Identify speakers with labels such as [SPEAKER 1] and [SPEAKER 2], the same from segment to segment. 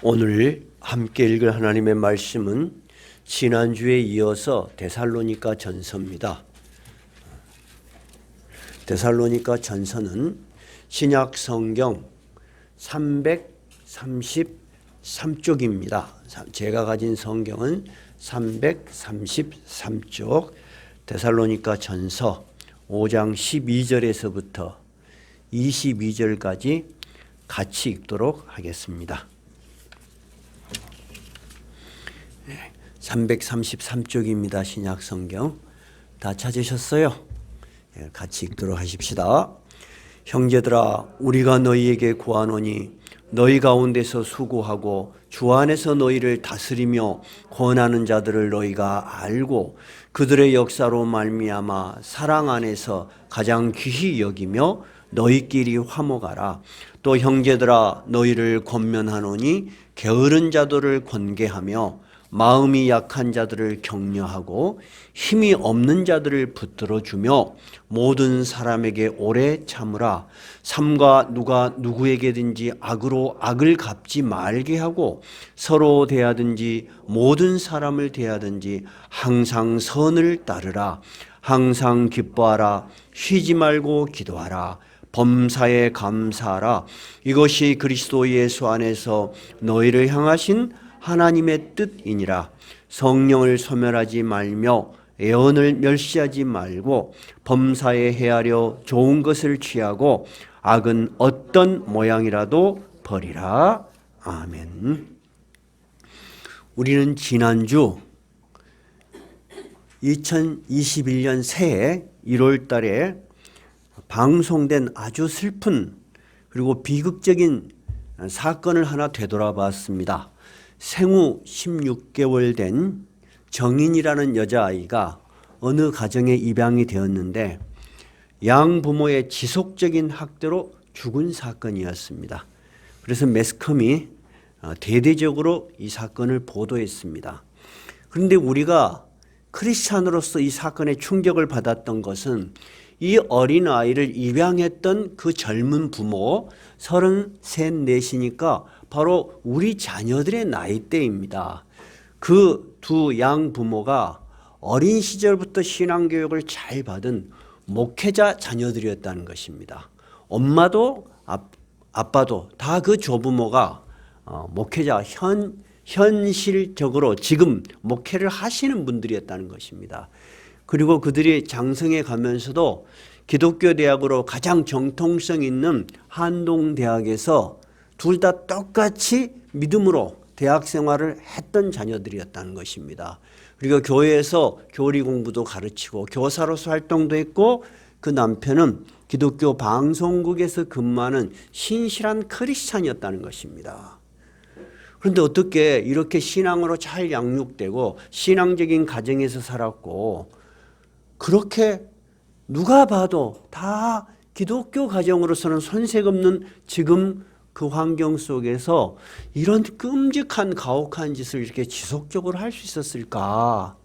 [SPEAKER 1] 오늘 함께 읽을 하나님의 말씀은 지난주에 이어서 데살로니가 전서입니다. 데살로니가 전서는 신약 성경 333쪽입니다. 제가 가진 성경은 333쪽, 데살로니가 전서 5장 12절에서부터 22절까지 같이 읽도록 하겠습니다. 333쪽입니다. 신약 성경 다 찾으셨어요? 같이 읽도록 하십시다. 형제들아, 우리가 너희에게 구하노니 너희 가운데서 수고하고 주 안에서 너희를 다스리며 권하는 자들을 너희가 알고 그들의 역사로 말미암아 사랑 안에서 가장 귀히 여기며 너희끼리 화목하라. 또 형제들아, 너희를 권면하노니 게으른 자들을 권계하며 마음이 약한 자들을 격려하고 힘이 없는 자들을 붙들어 주며 모든 사람에게 오래 참으라. 삼가 누가 누구에게든지 악으로 악을 갚지 말게 하고 서로 대하든지 모든 사람을 대하든지 항상 선을 따르라. 항상 기뻐하라. 쉬지 말고 기도하라. 범사에 감사하라. 이것이 그리스도 예수 안에서 너희를 향하신 하나님의 뜻이니라. 성령을 소멸하지 말며 애언을 멸시하지 말고 범사에 헤아려 좋은 것을 취하고 악은 어떤 모양이라도 버리라. 아멘. 우리는 지난주 2021년 새해 1월 달에 방송된 아주 슬픈 그리고 비극적인 사건을 하나 되돌아봤습니다. 생후 16개월 된 정인이라는 여자아이가 어느 가정에 입양이 되었는데 양부모의 지속적인 학대로 죽은 사건이었습니다. 그래서 매스컴이 대대적으로 이 사건을 보도했습니다. 그런데 우리가 크리스찬으로서 이 사건에 충격을 받았던 것은 이 어린아이를 입양했던 그 젊은 부모 33, 4이니까 바로 우리 자녀들의 나이대입니다. 그 두 양부모가 어린 시절부터 신앙교육을 잘 받은 목회자 자녀들이었다는 것입니다. 엄마도 아빠도 다 그 조부모가 목회자 현실적으로 지금 목회를 하시는 분들이었다는 것입니다. 그리고 그들이 장성해 가면서도 기독교 대학으로 가장 정통성 있는 한동대학에서 둘 다 똑같이 믿음으로 대학 생활을 했던 자녀들이었다는 것입니다. 그리고 교회에서 교리 공부도 가르치고 교사로서 활동도 했고 그 남편은 기독교 방송국에서 근무하는 신실한 크리스찬이었다는 것입니다. 그런데 어떻게 이렇게 신앙으로 잘 양육되고 신앙적인 가정에서 살았고 그렇게 누가 봐도 다 기독교 가정으로서는 손색 없는 지금 그 환경 속에서 이런 끔찍한 가혹한 짓을 이렇게 지속적으로 할 수 있었을까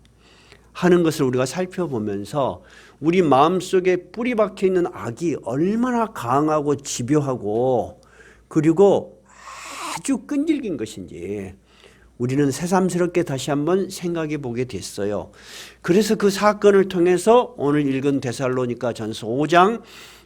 [SPEAKER 1] 하는 것을 우리가 살펴보면서 우리 마음속에 뿌리 박혀 있는 악이 얼마나 강하고 집요하고 그리고 아주 끈질긴 것인지 우리는 새삼스럽게 다시 한번 생각해 보게 됐어요. 그래서 그 사건을 통해서 오늘 읽은 데살로니가 전서 5장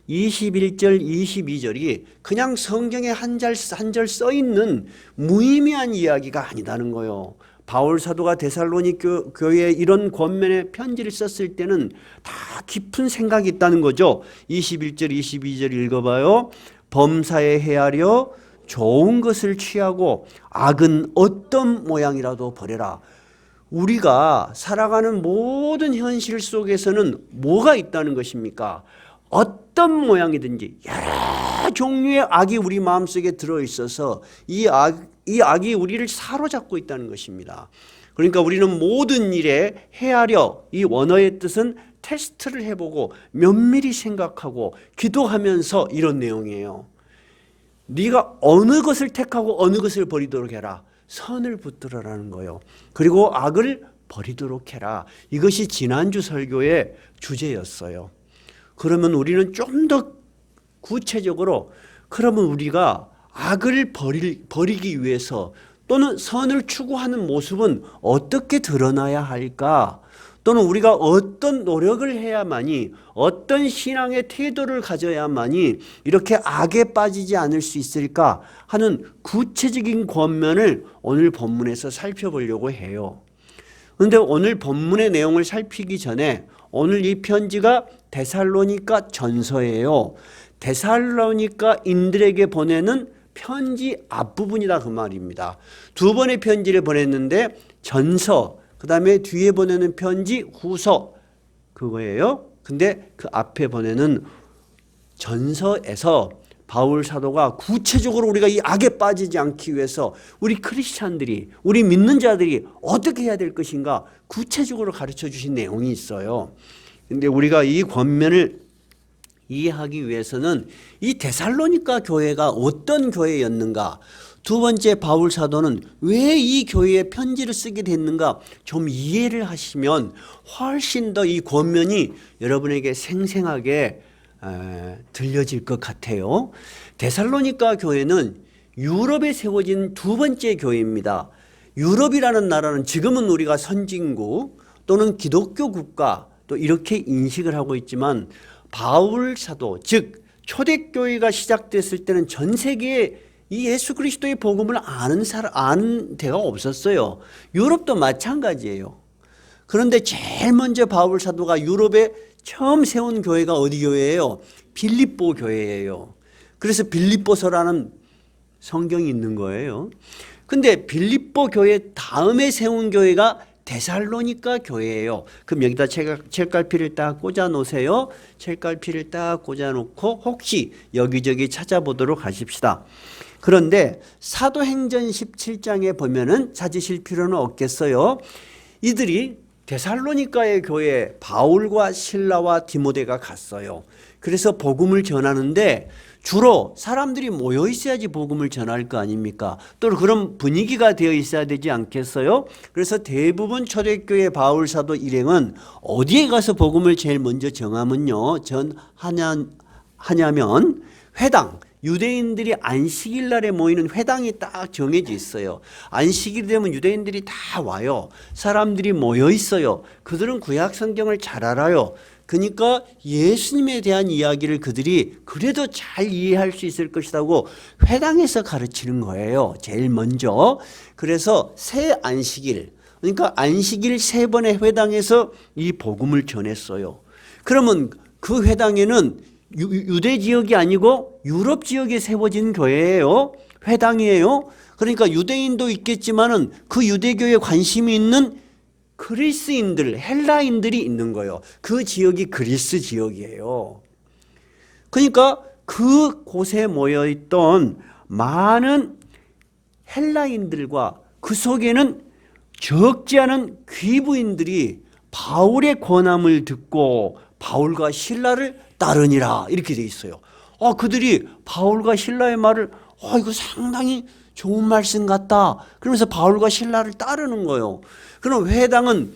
[SPEAKER 1] 21절 22절이 그냥 성경에 한 절 써 있는 무의미한 이야기가 아니다는 거예요. 바울 사도가 데살로니 교회에 이런 권면의 편지를 썼을 때는 다 깊은 생각이 있다는 거죠. 21절 22절 읽어봐요. 범사에 헤아려 좋은 것을 취하고 악은 어떤 모양이라도 버려라. 우리가 살아가는 모든 현실 속에서는 뭐가 있다는 것입니까? 어떤 모양이든지 여러 종류의 악이 우리 마음속에 들어있어서 이 악이 우리를 사로잡고 있다는 것입니다. 그러니까 우리는 모든 일에 헤아려 이 원어의 뜻은 테스트를 해보고 면밀히 생각하고 기도하면서 이런 내용이에요. 네가 어느 것을 택하고 어느 것을 버리도록 해라. 선을 붙들어라는 거예요. 그리고 악을 버리도록 해라. 이것이 지난주 설교의 주제였어요. 그러면 우리는 좀 더 구체적으로 그러면 우리가 악을 버리기 위해서 또는 선을 추구하는 모습은 어떻게 드러나야 할까? 또는 우리가 어떤 노력을 해야만이, 어떤 신앙의 태도를 가져야만이 이렇게 악에 빠지지 않을 수 있을까 하는 구체적인 권면을 오늘 본문에서 살펴보려고 해요. 그런데 오늘 본문의 내용을 살피기 전에 오늘 이 편지가 데살로니가 전서예요. 데살로니가인들에게 보내는 편지 앞부분이다 그 말입니다. 두 번의 편지를 보냈는데 전서, 그 다음에 뒤에 보내는 편지 후서 그거예요. 근데 그 앞에 보내는 전서에서 바울 사도가 구체적으로 우리가 이 악에 빠지지 않기 위해서 우리 크리스찬들이, 우리 믿는 자들이 어떻게 해야 될 것인가 구체적으로 가르쳐 주신 내용이 있어요. 근데 우리가 이 권면을 이해하기 위해서는 이 데살로니가 교회가 어떤 교회였는가, 두 번째 바울 사도는 왜 이 교회에 편지를 쓰게 됐는가 좀 이해를 하시면 훨씬 더 이 권면이 여러분에게 생생하게 들려질 것 같아요. 데살로니가 교회는 유럽에 세워진 두 번째 교회입니다. 유럽이라는 나라는 지금은 우리가 선진국 또는 기독교 국가 또 이렇게 인식을 하고 있지만 바울 사도, 즉 초대교회가 시작됐을 때는 전 세계에 이 예수 그리스도의 복음을 아는 데가 없었어요. 유럽도 마찬가지예요. 그런데 제일 먼저 바울 사도가 유럽에 처음 세운 교회가 어디 교회예요? 빌립보 교회예요. 그래서 빌립보서라는 성경이 있는 거예요. 근데 빌립보 교회 다음에 세운 교회가 데살로니가 교회예요. 그럼 여기다 책갈피를 딱 꽂아 놓으세요. 책갈피를 딱 꽂아 놓고 혹시 여기저기 찾아보도록 하십시다. 그런데 사도행전 17장에 보면은 찾으실 필요는 없겠어요. 이들이 데살로니가의 교회에 바울과 실라와 디모데가 갔어요. 그래서 복음을 전하는데 주로 사람들이 모여 있어야지 복음을 전할 거 아닙니까? 또 그런 분위기가 되어 있어야 되지 않겠어요? 그래서 대부분 초대교회 바울 사도 일행은 어디에 가서 복음을 제일 먼저 전하냐면 회당, 유대인들이 안식일 날에 모이는 회당이 딱 정해져 있어요. 안식일 되면 유대인들이 다 와요. 사람들이 모여 있어요. 그들은 구약 성경을 잘 알아요. 그러니까 예수님에 대한 이야기를 그들이 그래도 잘 이해할 수 있을 것이라고 회당에서 가르치는 거예요. 제일 먼저. 그래서 새 안식일, 그러니까 안식일 3번의 회당에서 이 복음을 전했어요. 그러면 그 회당에는 유대 지역이 아니고 유럽 지역에 세워진 교회예요. 회당이에요. 그러니까 유대인도 있겠지만은 그 유대교에 관심이 있는 그리스인들, 헬라인들이 있는 거예요. 그 지역이 그리스 지역이에요. 그러니까 그 곳에 모여있던 많은 헬라인들과 그 속에는 적지 않은 귀부인들이 바울의 권함을 듣고 바울과 실라를 따르니라 이렇게 돼 있어요. 그들이 바울과 실라의 말을 이거 상당히 좋은 말씀 같다. 그러면서 바울과 실라를 따르는 거예요. 그럼 회당은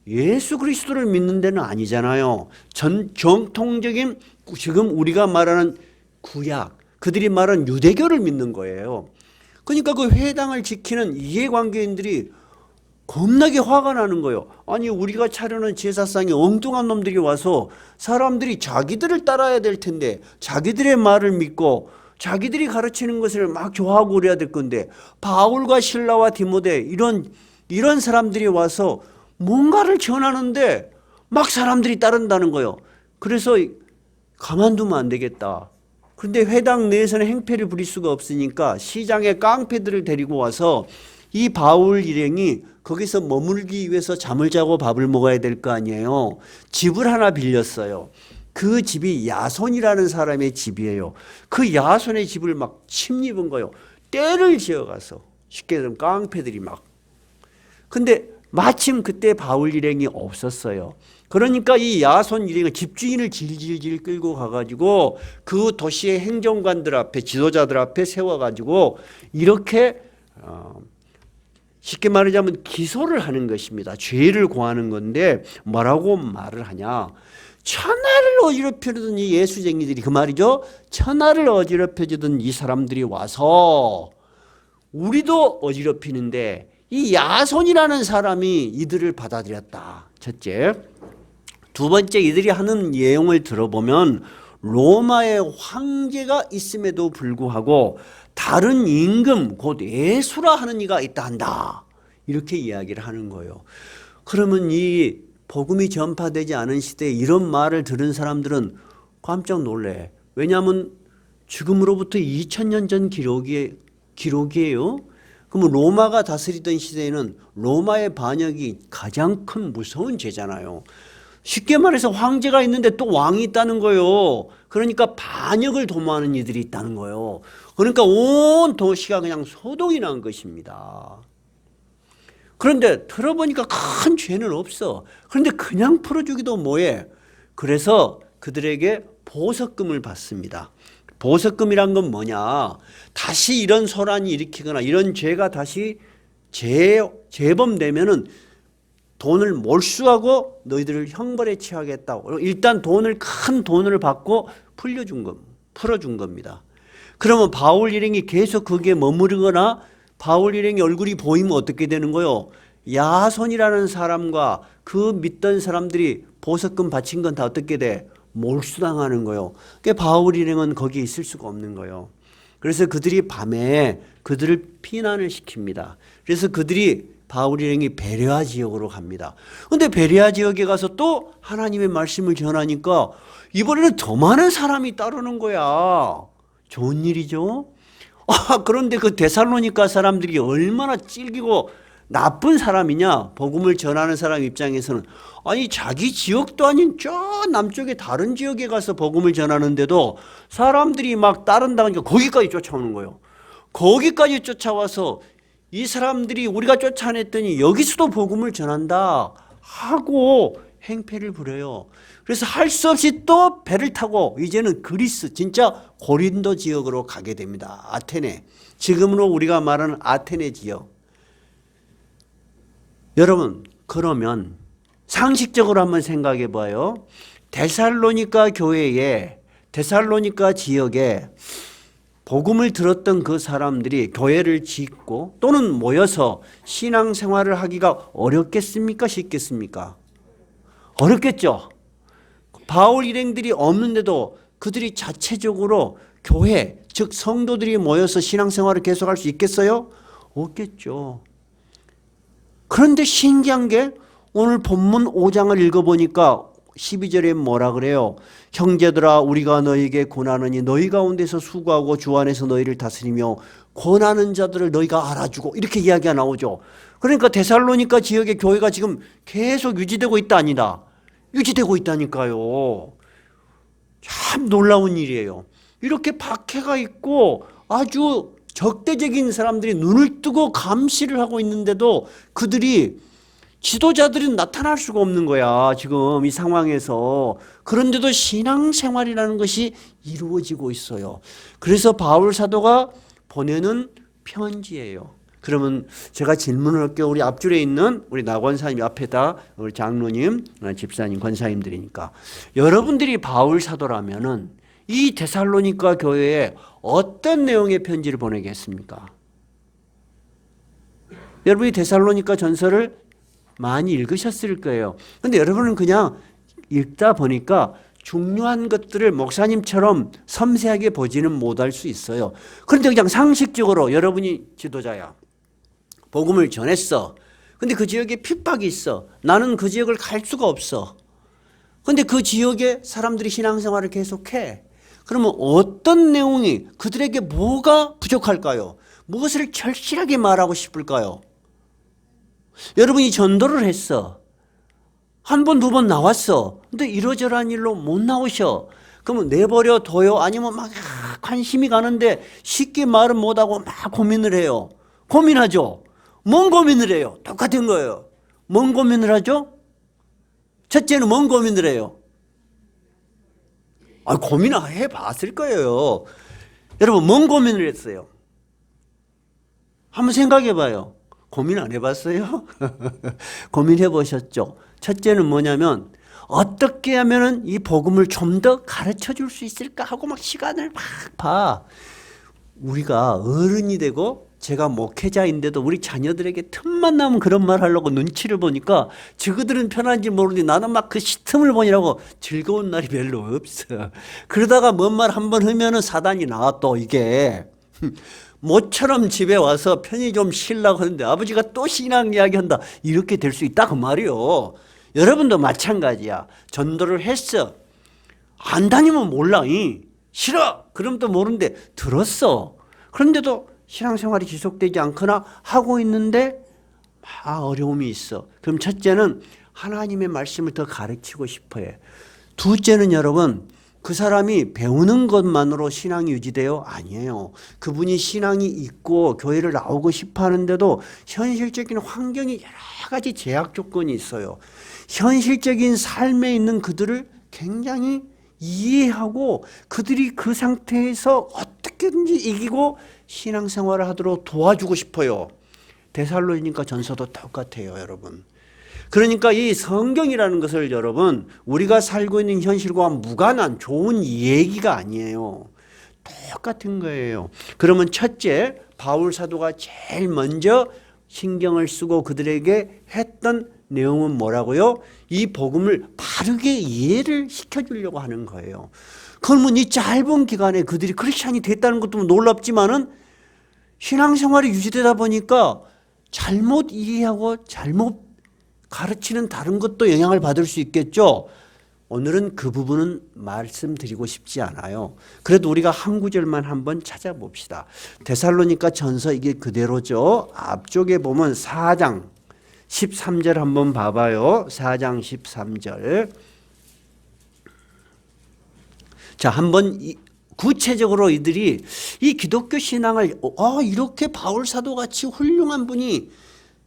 [SPEAKER 1] 예수 그리스도를 믿는 데는 아니잖아요. 정통적인 지금 우리가 말하는 구약, 그들이 말하는 유대교를 믿는 거예요. 그러니까 그 회당을 지키는 이해관계인들이 겁나게 화가 나는 거예요. 아니 우리가 차려놓은 제사상에 엉뚱한 놈들이 와서 사람들이 자기들을 따라야 될 텐데 자기들의 말을 믿고 자기들이 가르치는 것을 막 좋아하고 그래야 될 건데 바울과 실라와 디모데 이런 사람들이 와서 뭔가를 전하는데 막 사람들이 따른다는 거예요. 그래서 가만두면 안 되겠다. 그런데 회당 내에서는 행패를 부릴 수가 없으니까 시장에 깡패들을 데리고 와서 이 바울 일행이 거기서 머물기 위해서 잠을 자고 밥을 먹어야 될 거 아니에요. 집을 하나 빌렸어요. 그 집이 야손이라는 사람의 집이에요. 그 야손의 집을 막 침입은 거예요. 떼를 지어가서 쉽게 말하면 깡패들이 막. 근데 마침 그때 바울 일행이 없었어요. 그러니까 이 야손 일행은 집주인을 질질질 끌고 가가지고 그 도시의 행정관들 앞에 지도자들 앞에 세워가지고 이렇게 쉽게 말하자면 기소를 하는 것입니다. 죄를 고하는 건데 뭐라고 말을 하냐. 천하를 어지럽혀주던 이 예수쟁이들이 그 말이죠. 천하를 어지럽혀주던 이 사람들이 와서 우리도 어지럽히는데 이 야손이라는 사람이 이들을 받아들였다. 첫째. 두 번째, 이들이 하는 내용을 들어보면 로마의 황제가 있음에도 불구하고 다른 임금 곧 예수라 하는 이가 있다 한다. 이렇게 이야기를 하는 거예요. 그러면 이 복음이 전파되지 않은 시대에 이런 말을 들은 사람들은 깜짝 놀래. 왜냐하면 지금으로부터 2000년 전 기록이에요. 그러면 로마가 다스리던 시대에는 로마의 반역이 가장 큰 무서운 죄잖아요. 쉽게 말해서 황제가 있는데 또 왕이 있다는 거예요. 그러니까 반역을 도모하는 이들이 있다는 거예요. 그러니까 온 도시가 그냥 소동이 난 것입니다. 그런데 들어보니까 큰 죄는 없어. 그런데 그냥 풀어주기도 뭐해. 그래서 그들에게 보석금을 받습니다. 보석금이란 건 뭐냐. 다시 이런 소란이 일으키거나 이런 죄가 다시 재범되면은 돈을 몰수하고 너희들을 형벌에 처하겠다고. 일단 큰 돈을 받고 풀어준 겁니다. 그러면 바울 일행이 계속 거기에 머무르거나 바울 일행의 얼굴이 보이면 어떻게 되는 거요? 야손이라는 사람과 그 믿던 사람들이 보석금 바친 건 다 어떻게 돼? 몰수당하는 거요. 그러니까 바울 일행은 거기에 있을 수가 없는 거요. 그래서 그들이 밤에 그들을 피난을 시킵니다. 그래서 그들이 바울 일행이 베레아 지역으로 갑니다. 그런데 베레아 지역에 가서 또 하나님의 말씀을 전하니까 이번에는 더 많은 사람이 따르는 거야. 좋은 일이죠. 그런데 그 데살로니가 사람들이 얼마나 찔기고 나쁜 사람이냐. 복음을 전하는 사람 입장에서는 아니 자기 지역도 아닌 저 남쪽에 다른 지역에 가서 복음을 전하는데도 사람들이 막 따른다니까 거기까지 쫓아오는 거예요. 거기까지 쫓아와서 이 사람들이 우리가 쫓아냈더니 여기서도 복음을 전한다 하고 행패를 부려요. 그래서 할 수 없이 또 배를 타고 이제는 그리스 진짜 고린도 지역으로 가게 됩니다. 아테네. 지금으로 우리가 말하는 아테네 지역. 여러분 그러면 상식적으로 한번 생각해 봐요. 데살로니가 교회에 데살로니가 지역에 복음을 들었던 그 사람들이 교회를 짓고 또는 모여서 신앙생활을 하기가 어렵겠습니까? 쉽겠습니까? 어렵겠죠. 바울 일행들이 없는데도 그들이 자체적으로 교회 즉 성도들이 모여서 신앙생활을 계속할 수 있겠어요? 없겠죠. 그런데 신기한 게 오늘 본문 5장을 읽어보니까 12절에 뭐라 그래요? 형제들아 우리가 너희에게 권하느니 너희 가운데서 수고하고 주 안에서 너희를 다스리며 권하는 자들을 너희가 알아주고 이렇게 이야기가 나오죠. 그러니까 데살로니가 지역의 교회가 지금 계속 유지되고 있다 아니다. 유지되고 있다니까요. 참 놀라운 일이에요. 이렇게 박해가 있고 아주 적대적인 사람들이 눈을 뜨고 감시를 하고 있는데도 지도자들은 나타날 수가 없는 거야. 지금 이 상황에서. 그런데도 신앙생활이라는 것이 이루어지고 있어요. 그래서 바울 사도가 보내는 편지예요. 그러면 제가 질문을 할게요. 우리 앞줄에 있는 우리 나권사님 앞에다 우리 장로님, 집사님, 권사님들이니까 여러분들이 바울 사도라면은 이 데살로니가 교회에 어떤 내용의 편지를 보내겠습니까? 여러분이 데살로니가 전서를 많이 읽으셨을 거예요. 그런데 여러분은 그냥 읽다 보니까 중요한 것들을 목사님처럼 섬세하게 보지는 못할 수 있어요. 그런데 그냥 상식적으로 여러분이 지도자야. 복음을 전했어. 근데 그 지역에 핍박이 있어. 나는 그 지역을 갈 수가 없어. 근데 그 지역에 사람들이 신앙생활을 계속해. 그러면 어떤 내용이 그들에게 뭐가 부족할까요? 무엇을 절실하게 말하고 싶을까요? 여러분이 전도를 했어. 한 번, 두 번 나왔어. 근데 이러저러한 일로 못 나오셔. 그러면 내버려 둬요? 아니면 막 관심이 가는데 쉽게 말은 못하고 막 고민을 해요. 고민하죠. 뭔 고민을 해요? 똑같은 거예요. 뭔 고민을 하죠? 첫째는 뭔 고민을 해요? 고민을 해봤을 거예요. 여러분 뭔 고민을 했어요? 한번 생각해 봐요. 고민 안 해봤어요? 고민해 보셨죠? 첫째는 뭐냐면 어떻게 하면 이 복음을 좀 더 가르쳐 줄 수 있을까 하고 막 시간을 막 봐. 우리가 어른이 되고 제가 목회자인데도 우리 자녀들에게 틈만 나면 그런 말 하려고 눈치를 보니까 저그들은 편한지 모르는데 나는 막 그 시틈을 보느라고 즐거운 날이 별로 없어. 그러다가 뭔 말 한번 하면은 사단이 나와 또 이게. 모처럼 집에 와서 편히 좀 쉬려고 하는데 아버지가 또 신앙 이야기한다. 이렇게 될 수 있다 그 말이요. 여러분도 마찬가지야. 전도를 했어. 안 다니면 몰라. 싫어. 그럼 또 모르는데 들었어. 그런데도 신앙생활이 지속되지 않거나 하고 있는데 막 어려움이 있어. 그럼 첫째는 하나님의 말씀을 더 가르치고 싶어요. 둘째는 여러분, 그 사람이 배우는 것만으로 신앙이 유지돼요? 아니에요. 그분이 신앙이 있고 교회를 나오고 싶어 하는데도 현실적인 환경이 여러 가지 제약 조건이 있어요. 현실적인 삶에 있는 그들을 굉장히 이해하고 그들이 그 상태에서 어떻게든지 이기고 신앙생활을 하도록 도와주고 싶어요. 데살로니가 전서도 똑같아요, 여러분. 그러니까 이 성경이라는 것을 여러분, 우리가 살고 있는 현실과 무관한 좋은 얘기가 아니에요. 똑같은 거예요. 그러면 첫째, 바울 사도가 제일 먼저 신경을 쓰고 그들에게 했던 내용은 뭐라고요? 이 복음을 바르게 이해를 시켜주려고 하는 거예요. 그러면 이 짧은 기간에 그들이 크리스찬이 됐다는 것도 놀랍지만은 신앙생활이 유지되다 보니까 잘못 이해하고 잘못 가르치는 다른 것도 영향을 받을 수 있겠죠. 오늘은 그 부분은 말씀드리고 싶지 않아요. 그래도 우리가 한 구절만 한번 찾아봅시다. 데살로니가 전서 이게 그대로죠. 앞쪽에 보면 4장 13절 한번 봐봐요. 4장 13절. 자, 한번 구체적으로 이들이 이 기독교 신앙을 이렇게 바울 사도같이 훌륭한 분이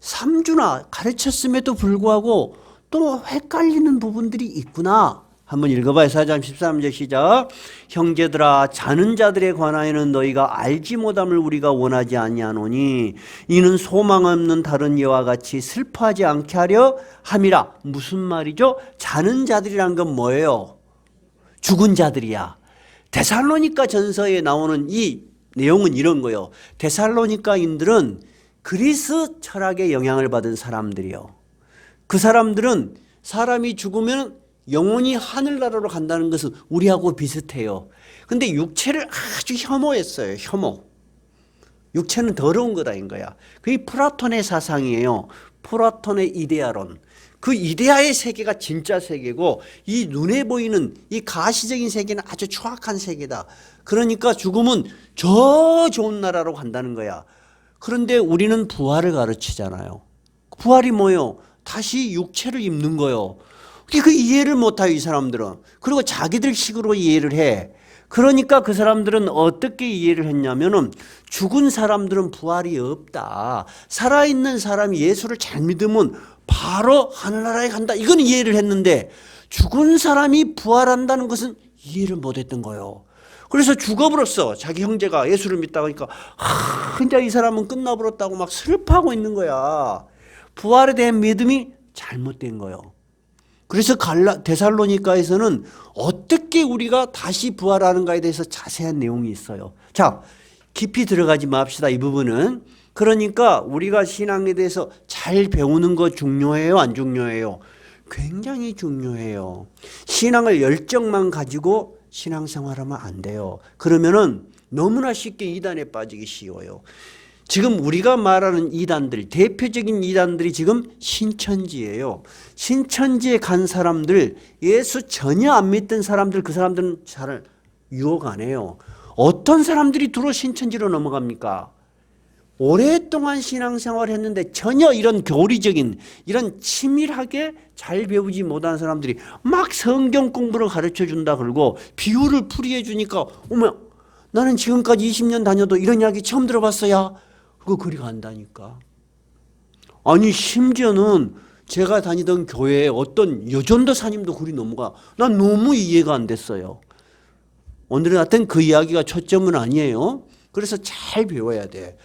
[SPEAKER 1] 3주나 가르쳤음에도 불구하고 또 헷갈리는 부분들이 있구나. 한번 읽어봐요. 4장 13절 시작. 형제들아, 자는 자들에 관하여는 너희가 알지 못함을 우리가 원하지 아니하노니 이는 소망 없는 다른 이와 같이 슬퍼하지 않게 하려 함이라. 무슨 말이죠? 자는 자들이란 건 뭐예요? 죽은 자들이야. 데살로니가 전서에 나오는 이 내용은 이런 거예요. 데살로니가인들은 그리스 철학의 영향을 받은 사람들이요. 그 사람들은 사람이 죽으면 영혼이 하늘나라로 간다는 것은 우리하고 비슷해요. 근데 육체를 아주 혐오했어요. 혐오. 육체는 더러운 거다 인 거야. 그게 플라톤의 사상이에요. 플라톤의 이데아론. 그 이데아의 세계가 진짜 세계고 이 눈에 보이는 이 가시적인 세계는 아주 추악한 세계다. 그러니까 죽음은 저 좋은 나라로 간다는 거야. 그런데 우리는 부활을 가르치잖아요. 부활이 뭐예요? 다시 육체를 입는 거예요. 그 이해를 못해요, 이 사람들은. 그리고 자기들 식으로 이해를 해. 그러니까 그 사람들은 어떻게 이해를 했냐면은 죽은 사람들은 부활이 없다. 살아있는 사람이 예수를 잘 믿으면 바로 하늘나라에 간다. 이건 이해를 했는데 죽은 사람이 부활한다는 것은 이해를 못했던 거예요. 그래서 죽어버렸어. 자기 형제가 예수를 믿다가 하니까 이제 이 사람은 끝나버렸다고 막 슬퍼하고 있는 거야. 부활에 대한 믿음이 잘못된 거예요. 그래서 데살로니가에서는 어떻게 우리가 다시 부활하는가에 대해서 자세한 내용이 있어요. 자, 깊이 들어가지 맙시다. 이 부분은. 그러니까 우리가 신앙에 대해서 잘 배우는 거 중요해요? 안 중요해요? 굉장히 중요해요. 신앙을 열정만 가지고 신앙생활하면 안 돼요. 그러면은 너무나 쉽게 이단에 빠지기 쉬워요. 지금 우리가 말하는 이단들, 대표적인 이단들이 지금 신천지예요. 신천지에 간 사람들, 예수 전혀 안 믿던 사람들, 그 사람들은 잘 유혹 안 해요. 어떤 사람들이 주로 신천지로 넘어갑니까? 오랫동안 신앙생활을 했는데 전혀 이런 교리적인, 이런 치밀하게 잘 배우지 못한 사람들이 막 성경 공부를 가르쳐 준다 그러고 비유를 풀이해 주니까 어머, 나는 지금까지 20년 다녀도 이런 이야기 처음 들어봤어야. 그거 그리 간다니까. 아니 심지어는 제가 다니던 교회에 어떤 여전도사님도 그리 넘어가. 난 너무 이해가 안 됐어요. 오늘은 하여튼 그 이야기가 초점은 아니에요. 그래서 잘 배워야 돼.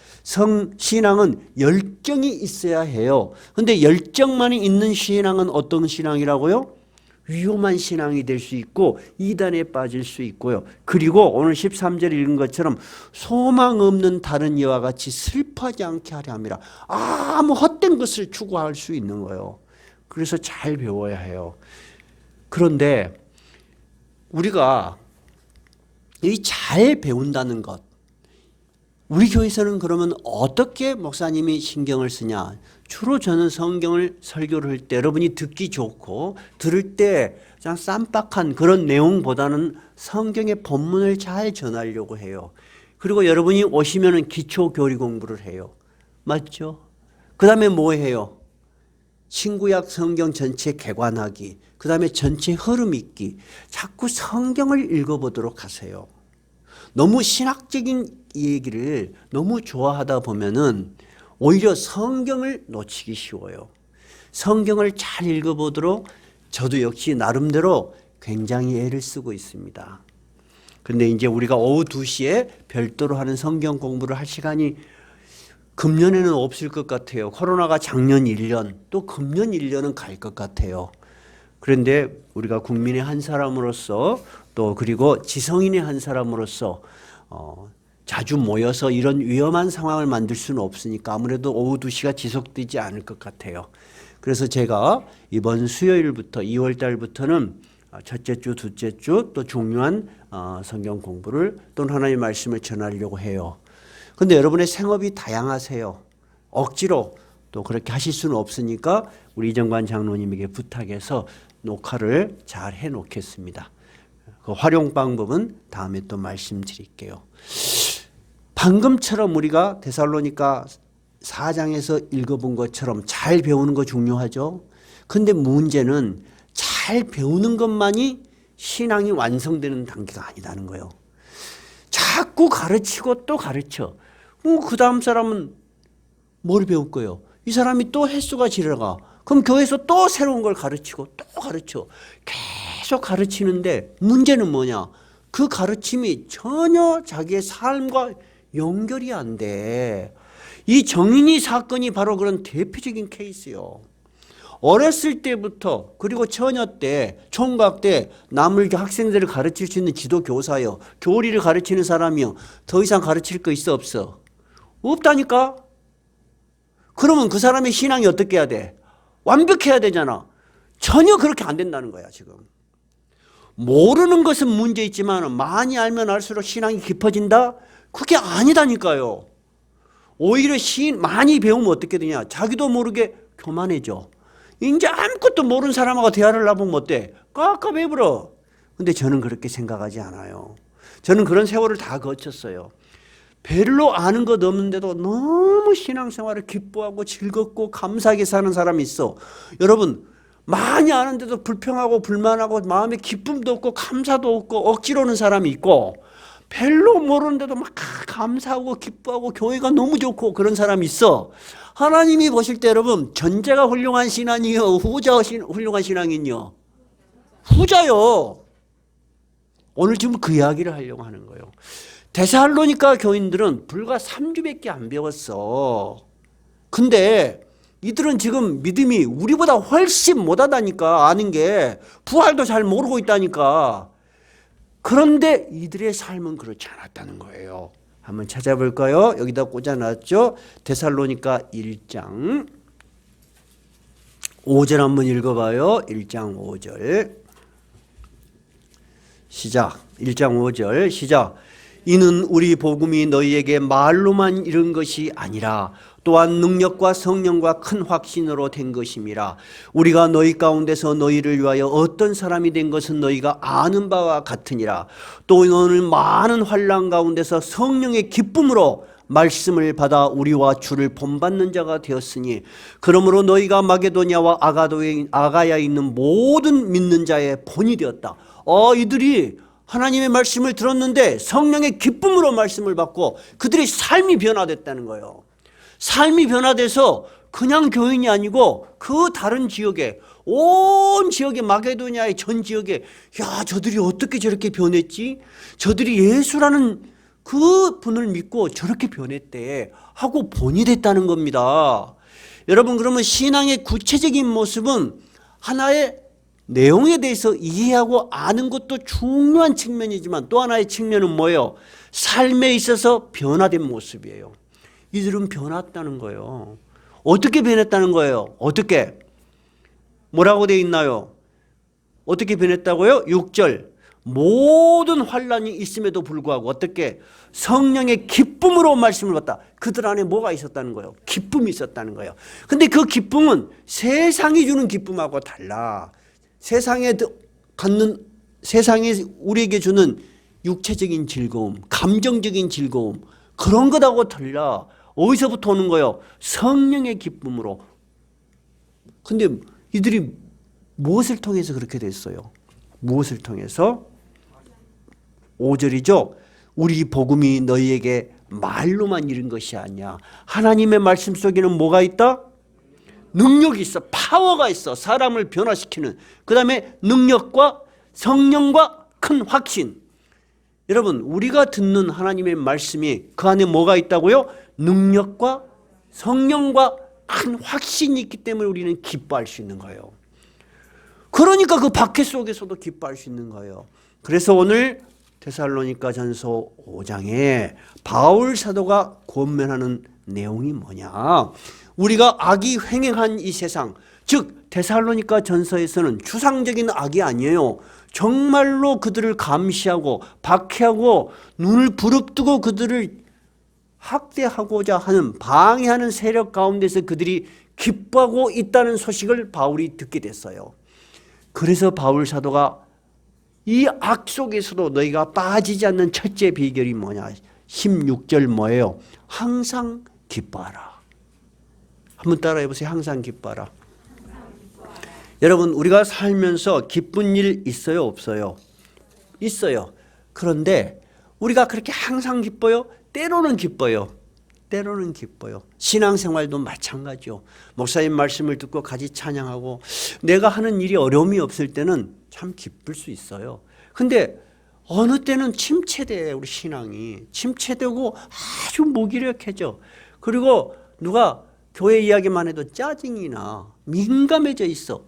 [SPEAKER 1] 신앙은 열정이 있어야 해요. 근데 열정만이 있는 신앙은 어떤 신앙이라고요? 위험한 신앙이 될 수 있고 이단에 빠질 수 있고요. 그리고 오늘 13절 읽은 것처럼 소망 없는 다른 이와 같이 슬퍼하지 않게 하려 함이라. 아무 헛된 것을 추구할 수 있는 거예요. 그래서 잘 배워야 해요. 그런데 우리가 이 잘 배운다는 것, 우리 교회에서는 그러면 어떻게 목사님이 신경을 쓰냐? 주로 저는 성경을 설교를 할 때 여러분이 듣기 좋고 들을 때 그냥 쌈박한 그런 내용보다는 성경의 본문을 잘 전하려고 해요. 그리고 여러분이 오시면은 기초 교리 공부를 해요. 맞죠? 그 다음에 뭐 해요? 신구약 성경 전체 개관하기, 그 다음에 전체 흐름 읽기. 자꾸 성경을 읽어보도록 하세요. 너무 신학적인 얘기를 너무 좋아하다 보면은 오히려 성경을 놓치기 쉬워요. 성경을 잘 읽어보도록 저도 역시 나름대로 굉장히 애를 쓰고 있습니다. 그런데 이제 우리가 오후 2시에 별도로 하는 성경 공부를 할 시간이 금년에는 없을 것 같아요. 코로나가 작년 1년, 또 금년 1년은 갈 것 같아요. 그런데 우리가 국민의 한 사람으로서 또 그리고 지성인의 한 사람으로서 자주 모여서 이런 위험한 상황을 만들 수는 없으니까 아무래도 오후 2시가 지속되지 않을 것 같아요. 그래서 제가 이번 수요일부터 2월 달부터는 첫째 주, 둘째 주 또 중요한 성경 공부를 또는 하나님의 말씀을 전하려고 해요. 그런데 여러분의 생업이 다양하세요. 억지로 또 그렇게 하실 수는 없으니까 우리 이정관 장로님에게 부탁해서 녹화를 잘 해놓겠습니다. 그 활용 방법은 다음에 또 말씀드릴게요. 방금처럼 우리가 데살로니가 4장에서 읽어본 것처럼 잘 배우는 거 중요하죠. 근데 문제는 잘 배우는 것만이 신앙이 완성되는 단계가 아니다는 거예요. 자꾸 가르치고 또 가르쳐. 그 다음 사람은 뭘 배울 거예요? 이 사람이 또 횟수가 지나가. 그럼 교회에서 또 새로운 걸 가르치고 또 가르쳐. 계속 가르치는데 문제는 뭐냐? 그 가르침이 전혀 자기의 삶과 연결이 안 돼. 이 정인이 사건이 바로 그런 대표적인 케이스요. 어렸을 때부터 그리고 처녀 때, 총각 때 남을 학생들을 가르칠 수 있는 지도 교사요. 교리를 가르치는 사람이요. 더 이상 가르칠 거 있어 없어? 없다니까? 그러면 그 사람의 신앙이 어떻게 해야 돼? 완벽해야 되잖아. 전혀 그렇게 안 된다는 거야 지금. 모르는 것은 문제 있지만 많이 알면 알수록 신앙이 깊어진다? 그게 아니다니까요. 오히려 많이 배우면 어떻게 되냐? 자기도 모르게 교만해져. 이제 아무것도 모르는 사람하고 대화를 해보면 어때? 깝깝해버려. 근데 저는 그렇게 생각하지 않아요. 저는 그런 세월을 다 거쳤어요. 별로 아는 것 없는데도 너무 신앙생활을 기뻐하고 즐겁고 감사하게 사는 사람이 있어. 여러분 많이 아는데도 불평하고 불만하고 마음에 기쁨도 없고 감사도 없고 억지로 오는 사람이 있고, 별로 모르는데도 막 감사하고 기뻐하고 교회가 너무 좋고 그런 사람이 있어. 하나님이 보실 때 여러분 전자가 훌륭한 신앙이요 후자가 훌륭한 신앙이요? 후자요. 오늘 지금 그 이야기를 하려고 하는 거예요. 데살로니가 교인들은 불과 3주밖에 안 배웠어. 근데 이들은 지금 믿음이 우리보다 훨씬 못하다니까. 아는 게 부활도 잘 모르고 있다니까. 그런데 이들의 삶은 그렇지 않았다는 거예요. 한번 찾아볼까요? 여기다 꽂아놨죠. 데살로니가 1장 5절 한번 읽어봐요. 1장 5절 시작. 1장 5절 시작. 이는 우리 복음이 너희에게 말로만 이른 것이 아니라 또한 능력과 성령과 큰 확신으로 된 것임이라. 우리가 너희 가운데서 너희를 위하여 어떤 사람이 된 것은 너희가 아는 바와 같으니라. 또 너는 많은 환난 가운데서 성령의 기쁨으로 말씀을 받아 우리와 주를 본받는 자가 되었으니, 그러므로 너희가 마게도냐와 아가야에 있는 모든 믿는 자의 본이 되었다. 이들이 하나님의 말씀을 들었는데 성령의 기쁨으로 말씀을 받고 그들의 삶이 변화됐다는 거예요. 삶이 변화돼서 그냥 교인이 아니고 그 다른 지역에, 온 지역에, 마게도냐의 전 지역에, 야 저들이 어떻게 저렇게 변했지? 저들이 예수라는 그 분을 믿고 저렇게 변했대 하고 본이 됐다는 겁니다. 여러분 그러면 신앙의 구체적인 모습은 하나의 내용에 대해서 이해하고 아는 것도 중요한 측면이지만 또 하나의 측면은 뭐예요? 삶에 있어서 변화된 모습이에요. 이들은 변했다는 거예요. 어떻게 변했다는 거예요? 어떻게? 뭐라고 되어 있나요? 어떻게 변했다고요? 6절. 모든 환란이 있음에도 불구하고 어떻게? 성령의 기쁨으로 말씀을 받다. 그들 안에 뭐가 있었다는 거예요? 기쁨이 있었다는 거예요. 근데 그 기쁨은 세상이 주는 기쁨하고 달라. 세상이 우리에게 주는 육체적인 즐거움, 감정적인 즐거움, 그런 것하고 달라. 어디서부터 오는 거예요? 성령의 기쁨으로. 근데 이들이 무엇을 통해서 그렇게 됐어요? 무엇을 통해서? 5절이죠. 우리 복음이 너희에게 말로만 이른 것이 아니야. 하나님의 말씀 속에는 뭐가 있다? 능력이 있어. 파워가 있어. 사람을 변화시키는. 그 다음에 능력과 성령과 큰 확신. 여러분, 우리가 듣는 하나님의 말씀이 그 안에 뭐가 있다고요? 능력과 성령과 큰 확신이 있기 때문에 우리는 기뻐할 수 있는 거예요. 그러니까 그 박해 속에서도 기뻐할 수 있는 거예요. 그래서 오늘 데살로니가 전서 5장에 바울 사도가 권면하는 내용이 뭐냐? 우리가 악이 횡행한 이 세상, 즉 데살로니가 전서에서는 추상적인 악이 아니에요. 정말로 그들을 감시하고 박해하고 눈을 부릅뜨고 그들을 학대하고자 하는 방해하는 세력 가운데서 그들이 기뻐하고 있다는 소식을 바울이 듣게 됐어요. 그래서 바울 사도가 이 악 속에서도 너희가 빠지지 않는 첫째 비결이 뭐냐? 16절 뭐예요? 항상 기뻐하라. 한번 따라해 보세요. 항상 기뻐하라. 여러분, 우리가 살면서 기쁜 일 있어요? 없어요? 있어요. 그런데 우리가 그렇게 항상 기뻐요? 때로는 기뻐요. 때로는 기뻐요. 신앙생활도 마찬가지요. 목사님 말씀을 듣고 같이 찬양하고 내가 하는 일이 어려움이 없을 때는 참 기쁠 수 있어요. 근데 어느 때는 침체돼. 우리 신앙이 침체되고 아주 무기력해져. 그리고 누가 교회 이야기만 해도 짜증이 나. 민감해져 있어.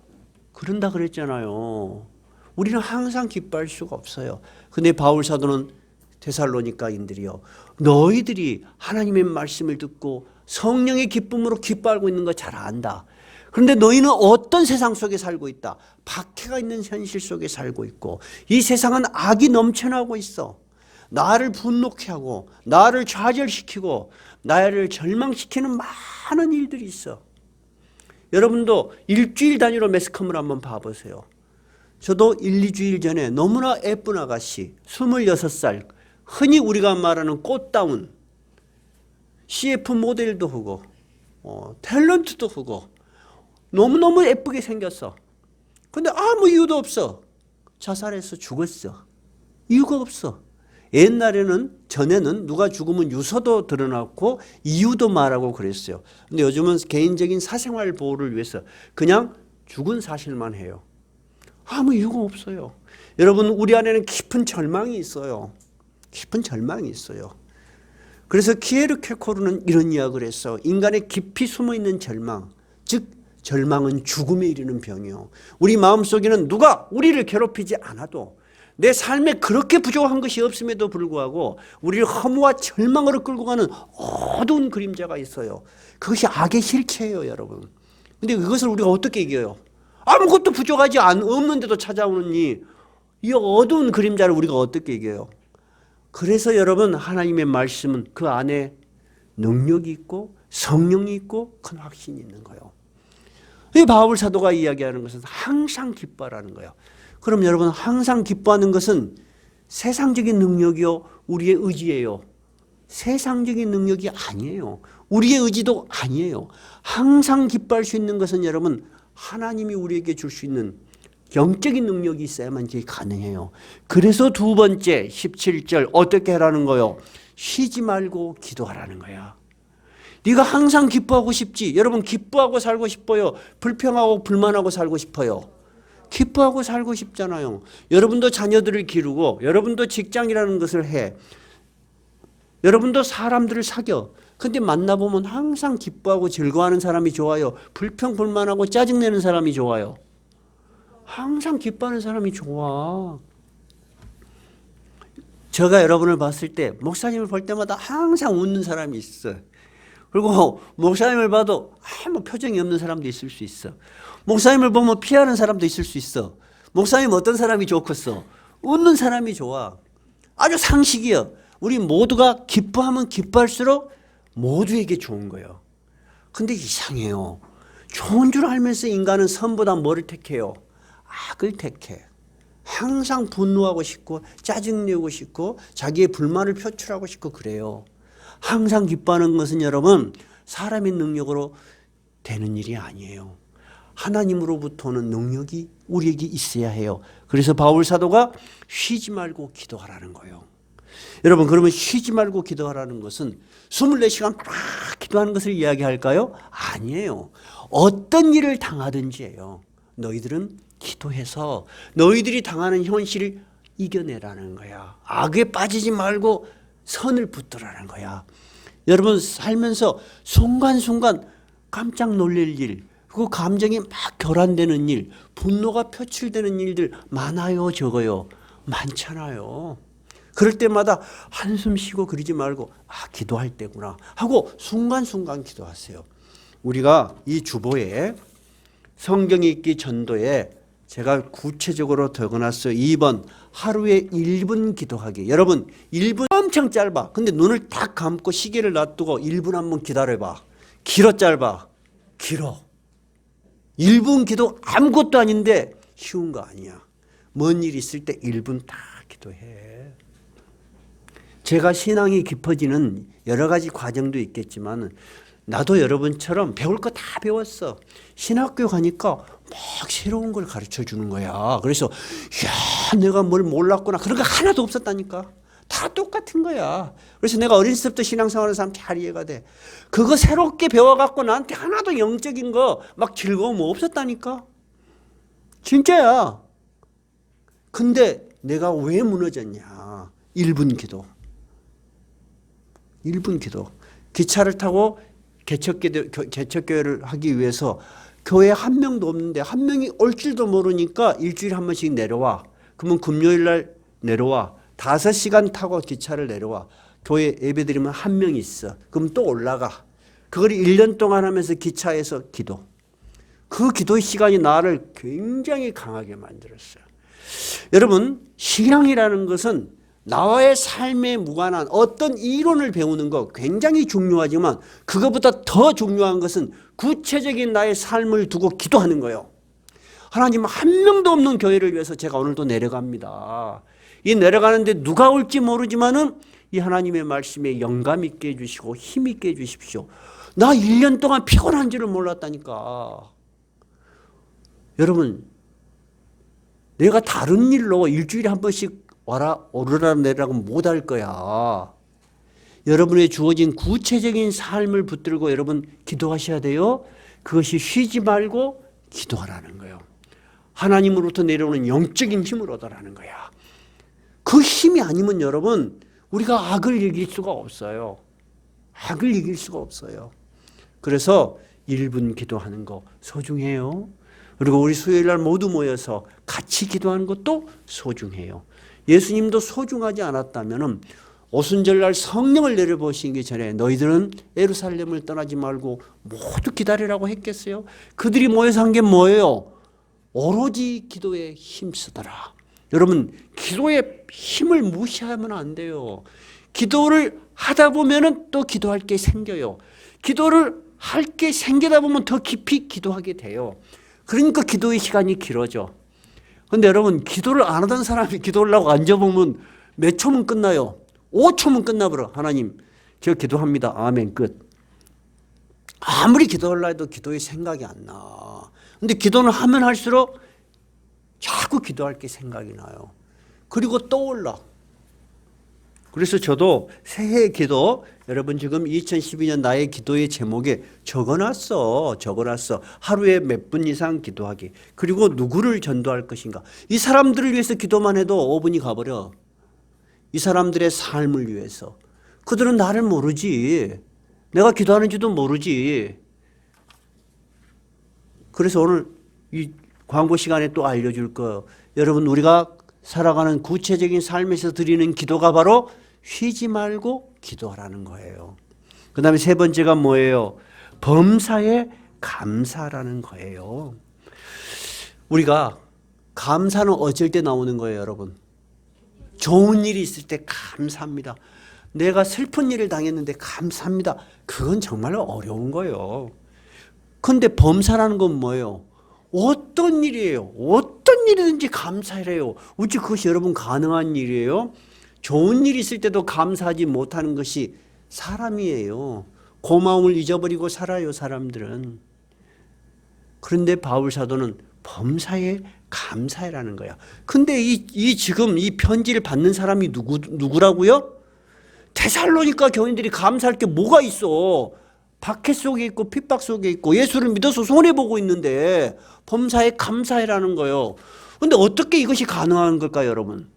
[SPEAKER 1] 그런다 그랬잖아요. 우리는 항상 기뻐할 수가 없어요. 근데 바울 사도는 데살로니가인들이요, 너희들이 하나님의 말씀을 듣고 성령의 기쁨으로 기뻐하고 있는 거 잘 안다. 그런데 너희는 어떤 세상 속에 살고 있다? 박해가 있는 현실 속에 살고 있고 이 세상은 악이 넘쳐나고 있어. 나를 분노케 하고 나를 좌절시키고 나를 절망시키는 많은 일들이 있어. 여러분도 일주일 단위로 매스컴을 한번 봐보세요. 저도 1, 2주일 전에 너무나 예쁜 아가씨 26살, 흔히 우리가 말하는 꽃다운 CF 모델도 하고 탤런트도 하고 너무너무 예쁘게 생겼어. 근데 아무 이유도 없어. 자살해서 죽었어. 이유가 없어. 전에는 누가 죽으면 유서도 드러났고 이유도 말하고 그랬어요. 근데 요즘은 개인적인 사생활 보호를 위해서 그냥 죽은 사실만 해요. 아무 이유가 없어요. 여러분, 우리 안에는 깊은 절망이 있어요. 깊은 절망이 있어요. 그래서 키에르케고르는 이런 이야기를 했어. 인간의 깊이 숨어있는 절망, 즉 절망은 죽음에 이르는 병이요. 우리 마음속에는 누가 우리를 괴롭히지 않아도 내 삶에 그렇게 부족한 것이 없음에도 불구하고 우리를 허무와 절망으로 끌고 가는 어두운 그림자가 있어요. 그것이 악의 실체예요, 여러분. 근데 그것을 우리가 어떻게 이겨요? 아무것도 부족하지 없는데도 찾아오는 이 어두운 그림자를 우리가 어떻게 이겨요? 그래서 여러분, 하나님의 말씀은 그 안에 능력이 있고 성령이 있고 큰 확신이 있는 거예요. 이 바울 사도가 이야기하는 것은 항상 기뻐하라는 거예요. 그럼 여러분, 항상 기뻐하는 것은 세상적인 능력이요, 우리의 의지예요. 세상적인 능력이 아니에요. 우리의 의지도 아니에요. 항상 기뻐할 수 있는 것은 여러분, 하나님이 우리에게 줄 수 있는 영적인 능력이 있어야만 이게 가능해요. 그래서 두 번째 17절 어떻게 하라는 거요? 쉬지 말고 기도하라는 거야. 네가 항상 기뻐하고 싶지? 여러분, 기뻐하고 살고 싶어요? 불평하고 불만하고 살고 싶어요? 기뻐하고 살고 싶잖아요. 여러분도 자녀들을 기르고 여러분도 직장이라는 것을 해. 여러분도 사람들을 사겨. 근데 만나보면 항상 기뻐하고 즐거워하는 사람이 좋아요? 불평 불만하고 짜증내는 사람이 좋아요? 항상 기뻐하는 사람이 좋아. 제가 여러분을 봤을 때 목사님을 볼 때마다 항상 웃는 사람이 있어. 그리고 목사님을 봐도 아무 표정이 없는 사람도 있을 수 있어. 목사님을 보면 피하는 사람도 있을 수 있어. 목사님 어떤 사람이 좋겠어? 웃는 사람이 좋아. 아주 상식이야. 우리 모두가 기뻐하면 기뻐할수록 모두에게 좋은 거예요. 근데 이상해요. 좋은 줄 알면서 인간은 선보다 뭐를 택해요? 악을 택해. 항상 분노하고 싶고 짜증내고 싶고 자기의 불만을 표출하고 싶고 그래요. 항상 기뻐하는 것은 여러분 사람의 능력으로 되는 일이 아니에요. 하나님으로부터 오는 능력이 우리에게 있어야 해요. 그래서 바울 사도가 쉬지 말고 기도하라는 거예요. 여러분 그러면 쉬지 말고 기도하라는 것은 24시간 막 기도하는 것을 이야기할까요? 아니에요. 어떤 일을 당하든지예요. 너희들은 기도해서 너희들이 당하는 현실을 이겨내라는 거야. 악에 빠지지 말고 선을 붙들라는 거야. 여러분 살면서 순간순간 깜짝 놀랄 일, 그 감정이 막 교란되는 일, 분노가 표출되는 일들 많아요, 적어요? 많잖아요. 그럴 때마다 한숨 쉬고 그러지 말고 기도할 때구나 하고 순간순간 기도하세요. 우리가 이 주보에 성경 읽기 전도에 제가 구체적으로 적어놨어요. 2번 하루에 1분 기도하기. 여러분 1분 엄청 짧아. 근데 눈을 딱 감고 시계를 놔두고 1분 한번 기다려봐. 길어 짧아? 길어. 1분 기도 아무것도 아닌데 쉬운 거 아니야. 뭔 일 있을 때 1분 딱 기도해. 제가 신앙이 깊어지는 여러 가지 과정도 있겠지만 나도 여러분처럼 배울 거 다 배웠어. 신학교 가니까 막 새로운 걸 가르쳐 주는 거야. 그래서 야 내가 뭘 몰랐구나. 그런 거 하나도 없었다니까. 다 똑같은 거야. 그래서 내가 어렸을 때부터 신앙생활하는 사람 잘 이해가 돼. 그거 새롭게 배워갖고 나한테 하나도 영적인 거 막 즐거움 없었다니까. 진짜야. 근데 내가 왜 무너졌냐. 1분 기도. 1분 기도. 기차를 타고 개척교회를 하기 위해서 교회에 한 명도 없는데 한 명이 올 줄도 모르니까 일주일에 한 번씩 내려와. 그러면 금요일 날 내려와. 5시간 타고 기차를 내려와. 교회 예배드리면 한 명 있어. 그럼 또 올라가. 그걸 1년 동안 하면서 기차에서 기도. 그 기도의 시간이 나를 굉장히 강하게 만들었어요. 여러분 신앙이라는 것은 나와의 삶에 무관한 어떤 이론을 배우는 거 굉장히 중요하지만 그것보다 더 중요한 것은 구체적인 나의 삶을 두고 기도하는 거예요. 하나님 한 명도 없는 교회를 위해서 제가 오늘도 내려갑니다. 이 내려가는데 누가 올지 모르지만은 이 하나님의 말씀에 영감 있게 해주시고 힘 있게 해주십시오. 나 1년 동안 피곤한 줄을 몰랐다니까. 여러분 내가 다른 일로 일주일에 한 번씩 와라 오르라 내리라고 못할 거야. 여러분의 주어진 구체적인 삶을 붙들고 여러분 기도하셔야 돼요. 그것이 쉬지 말고 기도하라는 거예요. 하나님으로부터 내려오는 영적인 힘을 얻으라는 거야. 그 힘이 아니면 여러분 우리가 악을 이길 수가 없어요. 악을 이길 수가 없어요. 그래서 1분 기도하는 거 소중해요. 그리고 우리 수요일 날 모두 모여서 같이 기도하는 것도 소중해요. 예수님도 소중하지 않았다면 오순절날 성령을 내려보시기 전에 너희들은 예루살렘을 떠나지 말고 모두 기다리라고 했겠어요? 그들이 모여서 한 게 뭐예요? 오로지 기도에 힘쓰더라. 여러분 기도의 힘을 무시하면 안 돼요. 기도를 하다 보면 또 기도할 게 생겨요. 기도를 할 게 생기다 보면 더 깊이 기도하게 돼요. 그러니까 기도의 시간이 길어져. 근데 여러분 기도를 안 하던 사람이 기도하려고 앉아보면 몇 초면 끝나요? 5초면 끝나버려. 하나님 제가 기도합니다. 아멘 끝. 아무리 기도하려 해도 기도의 생각이 안 나. 근데 기도는 하면 할수록 자꾸 기도할 게 생각이 나요. 그리고 떠올라. 그래서 저도 새해 기도 여러분 지금 2012년 나의 기도의 제목에 적어놨어. 하루에 몇 분 이상 기도하기. 그리고 누구를 전도할 것인가. 이 사람들을 위해서 기도만 해도 5분이 가버려. 이 사람들의 삶을 위해서. 그들은 나를 모르지. 내가 기도하는지도 모르지. 그래서 오늘 이 광고 시간에 또 알려줄 거예요. 여러분, 우리가 살아가는 구체적인 삶에서 드리는 기도가 바로 쉬지 말고 기도하라는 거예요. 그 다음에 세 번째가 뭐예요? 범사에 감사라는 거예요. 우리가 감사는 어쩔 때 나오는 거예요, 여러분? 좋은 일이 있을 때 감사합니다. 내가 슬픈 일을 당했는데 감사합니다. 그건 정말로 어려운 거예요. 근데 범사라는 건 뭐예요? 어떤 일이에요? 어떤 일이든지 감사해요. 어찌 그것이 여러분 가능한 일이에요? 좋은 일이 있을 때도 감사하지 못하는 것이 사람이에요. 고마움을 잊어버리고 살아요, 사람들은. 그런데 바울 사도는 범사에 감사해라는 거야. 근데 지금 이 편지를 받는 사람이 누구라고요? 데살로니가 교인들이 감사할 게 뭐가 있어? 박해 속에 있고 핍박 속에 있고 예수를 믿어서 손해보고 있는데 범사에 감사해라는 거예요. 근데 어떻게 이것이 가능한 걸까요, 여러분?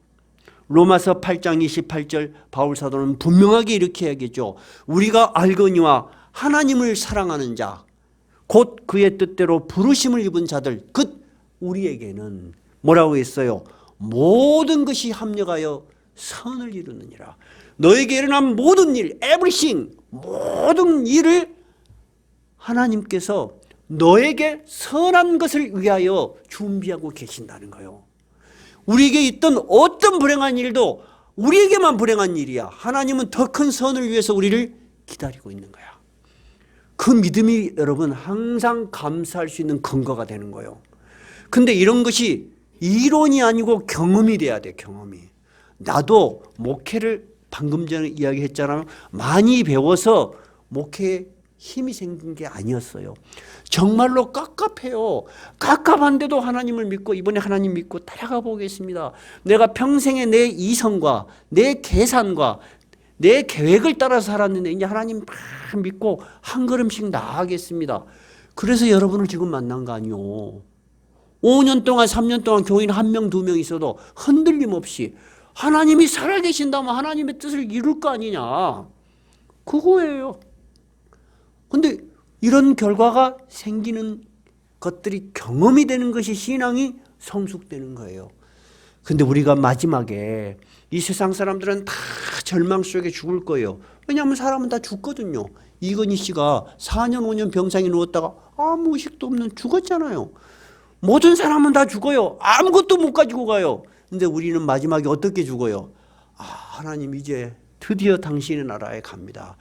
[SPEAKER 1] 로마서 8장 28절 바울 사도는 분명하게 이렇게 얘기했죠. 우리가 알거니와 하나님을 사랑하는 자, 곧 그의 뜻대로 부르심을 입은 자들, 곧 우리에게는 뭐라고 했어요? 모든 것이 합력하여 선을 이루느니라. 너에게 일어난 모든 일, everything, 모든 일을 하나님께서 너에게 선한 것을 위하여 준비하고 계신다는 거예요. 우리에게 있던 어떤 불행한 일도 우리에게만 불행한 일이야. 하나님은 더 큰 선을 위해서 우리를 기다리고 있는 거야. 그 믿음이 여러분 항상 감사할 수 있는 근거가 되는 거예요. 근데 이런 것이 이론이 아니고 경험이 돼야 돼, 경험이. 나도 목회를 방금 전에 이야기했잖아요. 많이 배워서 목회에 힘이 생긴 게 아니었어요. 정말로 깝깝해요. 깝깝한데도 하나님을 믿고 이번에 하나님 믿고 따라가 보겠습니다. 내가 평생에 내 이성과 내 계산과 내 계획을 따라서 살았는데 이제 하나님 믿고 한 걸음씩 나아가겠습니다. 그래서 여러분을 지금 만난 거 아니요. 5년 동안 3년 동안 교인 1명 2명 있어도 흔들림 없이 하나님이 살아계신다면 하나님의 뜻을 이룰 거 아니냐. 그거예요. 근데 이런 결과가 생기는 것들이 경험이 되는 것이 신앙이 성숙되는 거예요. 근데 우리가 마지막에 이 세상 사람들은 다 절망 속에 죽을 거예요. 왜냐하면 사람은 다 죽거든요. 이건희 씨가 4년 5년 병상에 누웠다가 아무 의식도 없는 죽었잖아요. 모든 사람은 다 죽어요. 아무것도 못 가지고 가요. 근데 우리는 마지막에 어떻게 죽어요? 하나님 이제 드디어 당신의 나라에 갑니다.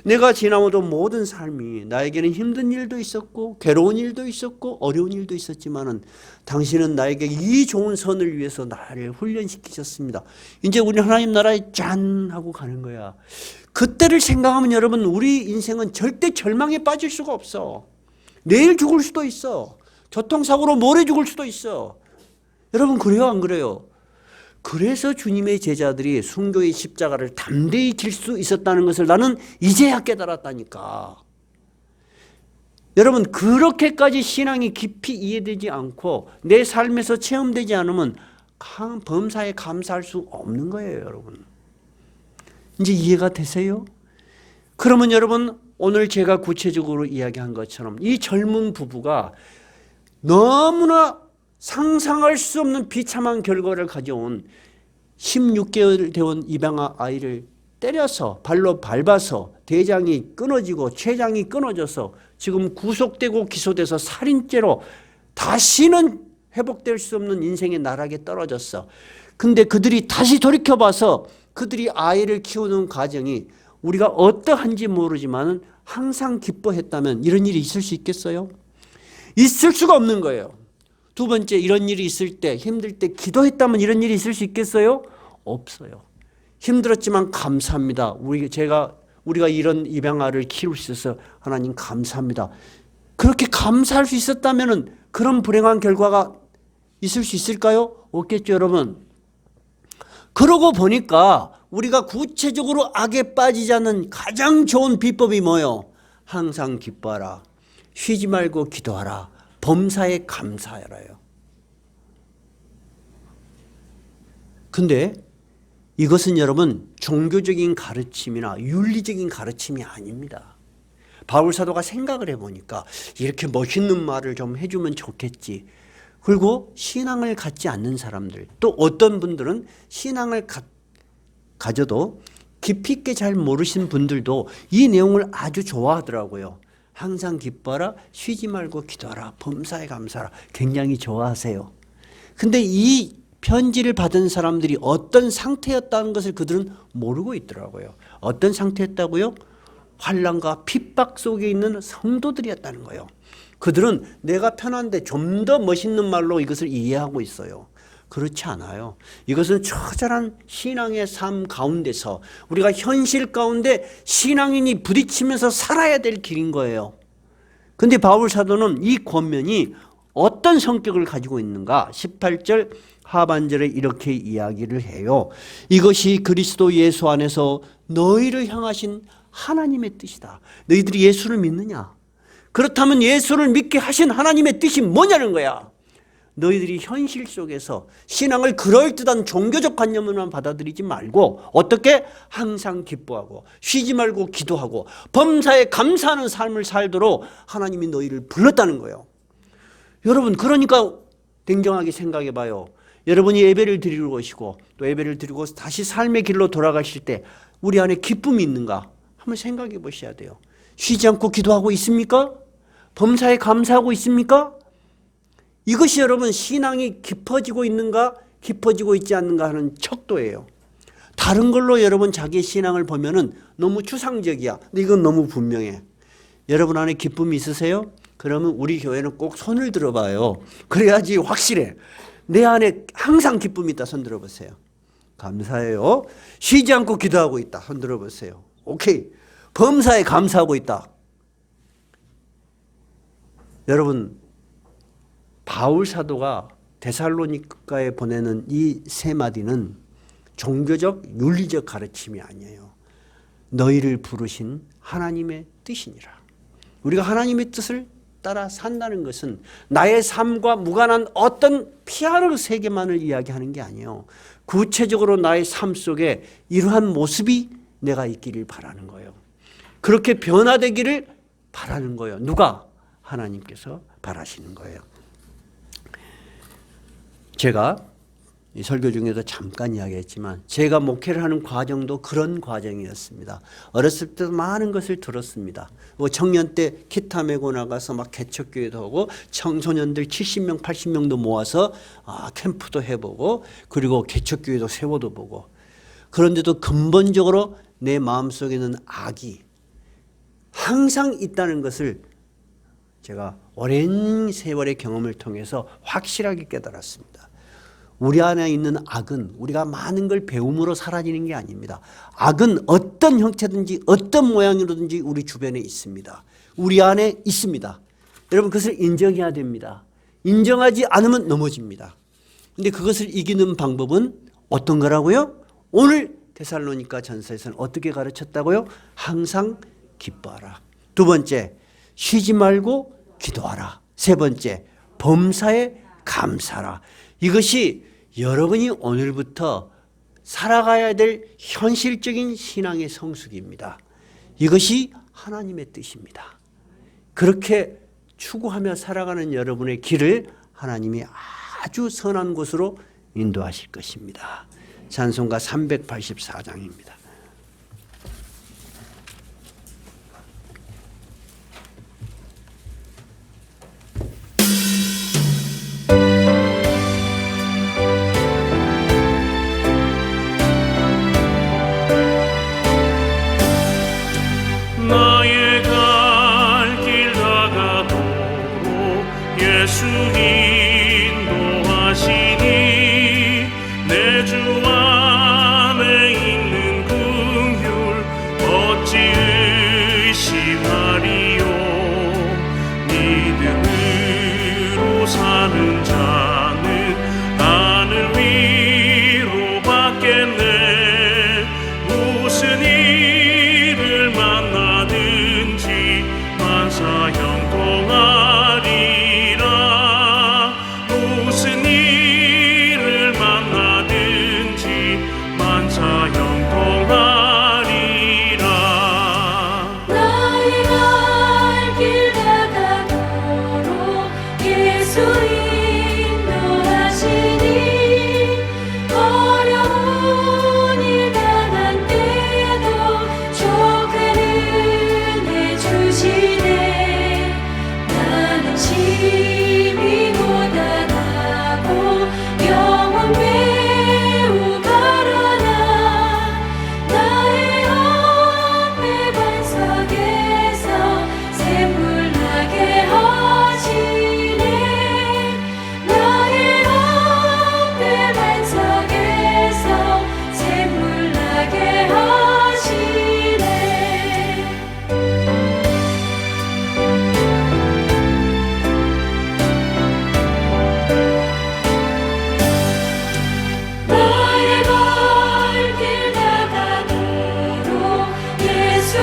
[SPEAKER 1] 내가 지나오던 모든 삶이 나에게는 힘든 일도 있었고 괴로운 일도 있었고 어려운 일도 있었지만은 당신은 나에게 이 좋은 선을 위해서 나를 훈련시키셨습니다. 이제 우리 하나님 나라에 짠 하고 가는 거야. 그때를 생각하면 여러분 우리 인생은 절대 절망에 빠질 수가 없어. 내일 죽을 수도 있어. 교통사고로 모레 죽을 수도 있어. 여러분 그래요 안 그래요? 그래서 주님의 제자들이 순교의 십자가를 담대히 질 수 있었다는 것을 나는 이제야 깨달았다니까. 여러분 그렇게까지 신앙이 깊이 이해되지 않고 내 삶에서 체험되지 않으면 범사에 감사할 수 없는 거예요, 여러분. 이제 이해가 되세요? 그러면 여러분 오늘 제가 구체적으로 이야기한 것처럼 이 젊은 부부가 너무나 상상할 수 없는 비참한 결과를 가져온 16개월 되온 입양 아이를 때려서 발로 밟아서 대장이 끊어지고 췌장이 끊어져서 지금 구속되고 기소돼서 살인죄로 다시는 회복될 수 없는 인생의 나락에 떨어졌어. 근데 그들이 다시 돌이켜봐서 그들이 아이를 키우는 과정이 우리가 어떠한지 모르지만 항상 기뻐했다면 이런 일이 있을 수 있겠어요? 있을 수가 없는 거예요. 두 번째, 이런 일이 있을 때 힘들 때 기도했다면 이런 일이 있을 수 있겠어요? 없어요. 힘들었지만 감사합니다. 우리가 이런 입양아를 키울 수 있어서 하나님 감사합니다. 그렇게 감사할 수 있었다면 그런 불행한 결과가 있을 수 있을까요? 없겠죠, 여러분. 그러고 보니까 우리가 구체적으로 악에 빠지지 않는 가장 좋은 비법이 뭐예요? 항상 기뻐하라. 쉬지 말고 기도하라. 범사에 감사하라요. 근데 이것은 여러분 종교적인 가르침이나 윤리적인 가르침이 아닙니다. 바울 사도가 생각을 해보니까 이렇게 멋있는 말을 좀 해주면 좋겠지. 그리고 신앙을 갖지 않는 사람들, 또 어떤 분들은 신앙을 가져도 깊이 있게 잘 모르신 분들도 이 내용을 아주 좋아하더라고요. 항상 기뻐하라, 쉬지 말고 기도하라, 범사에 감사하라. 굉장히 좋아하세요. 근데 이 편지를 받은 사람들이 어떤 상태였다는 것을 그들은 모르고 있더라고요. 어떤 상태였다고요? 환난과 핍박 속에 있는 성도들이었다는 거예요. 그들은 내가 편한데 좀 더 멋있는 말로 이것을 이해하고 있어요. 그렇지 않아요. 이것은 처절한 신앙의 삶 가운데서 우리가 현실 가운데 신앙인이 부딪히면서 살아야 될 길인 거예요. 근데 바울 사도는 이 권면이 어떤 성격을 가지고 있는가? 18절 하반절에 이렇게 이야기를 해요. 이것이 그리스도 예수 안에서 너희를 향하신 하나님의 뜻이다. 너희들이 예수를 믿느냐? 그렇다면 예수를 믿게 하신 하나님의 뜻이 뭐냐는 거야. 너희들이 현실 속에서 신앙을 그럴듯한 종교적 관념으로만 받아들이지 말고 어떻게? 항상 기뻐하고 쉬지 말고 기도하고 범사에 감사하는 삶을 살도록 하나님이 너희를 불렀다는 거예요. 여러분, 그러니까 냉정하게 생각해 봐요. 여러분이 예배를 드리러 오시고 또 예배를 드리고 다시 삶의 길로 돌아가실 때 우리 안에 기쁨이 있는가? 한번 생각해 보셔야 돼요. 쉬지 않고 기도하고 있습니까? 범사에 감사하고 있습니까? 이것이 여러분 신앙이 깊어지고 있는가 깊어지고 있지 않는가 하는 척도예요. 다른 걸로 여러분 자기의 신앙을 보면은 너무 추상적이야. 근데 이건 너무 분명해. 여러분 안에 기쁨이 있으세요? 그러면 우리 교회는 꼭 손을 들어봐요. 그래야지 확실해. 내 안에 항상 기쁨이 있다. 손 들어보세요. 감사해요. 쉬지 않고 기도하고 있다. 손 들어보세요. 오케이. 범사에 감사하고 있다. 여러분, 바울 사도가 데살로니가에 보내는 이 세 마디는 종교적 윤리적 가르침이 아니에요. 너희를 부르신 하나님의 뜻이니라. 우리가 하나님의 뜻을 따라 산다는 것은 나의 삶과 무관한 어떤 피아노 세계만을 이야기하는 게 아니에요. 구체적으로 나의 삶 속에 이러한 모습이 내가 있기를 바라는 거예요. 그렇게 변화되기를 바라는 거예요. 누가? 하나님께서 바라시는 거예요. 제가 이 설교 중에도 잠깐 이야기했지만 제가 목회를 하는 과정도 그런 과정이었습니다. 어렸을 때 많은 것을 들었습니다. 청년 때 기타 메고 나가서 막 개척교회도 하고 청소년들 70명 80명도 모아서 캠프도 해보고 그리고 개척교회도 세워도 보고, 그런데도 근본적으로 내 마음속에는 악이 항상 있다는 것을 제가 오랜 세월의 경험을 통해서 확실하게 깨달았습니다. 우리 안에 있는 악은 우리가 많은 걸 배움으로 사라지는 게 아닙니다. 악은 어떤 형태든지 어떤 모양으로든지 우리 주변에 있습니다. 우리 안에 있습니다. 여러분, 그것을 인정해야 됩니다. 인정하지 않으면 넘어집니다. 그런데 그것을 이기는 방법은 어떤 거라고요? 오늘 데살로니가 전서에서는 어떻게 가르쳤다고요? 항상 기뻐하라. 두 번째, 쉬지 말고 기도하라. 세 번째, 범사에 감사하라. 이것이 여러분이 오늘부터 살아가야 될 현실적인 신앙의 성숙입니다. 이것이 하나님의 뜻입니다. 그렇게 추구하며 살아가는 여러분의 길을 하나님이 아주 선한 곳으로 인도하실 것입니다. 찬송가 384장입니다.
[SPEAKER 2] 예수 인도하시니 내 주 안에 있는 긍휼 어찌 의심하리요. 믿음으로 사는 자는 하늘 위로 받겠네. 무슨 일을 만나든지 만사 형통하리.
[SPEAKER 3] 심히 고단하고 영혼 매우 가라나 나의 앞에 반석에서 샘물나게 하시네 나의 앞에 반석에서 샘물나게 하시네 나의 발길 다가도록 예수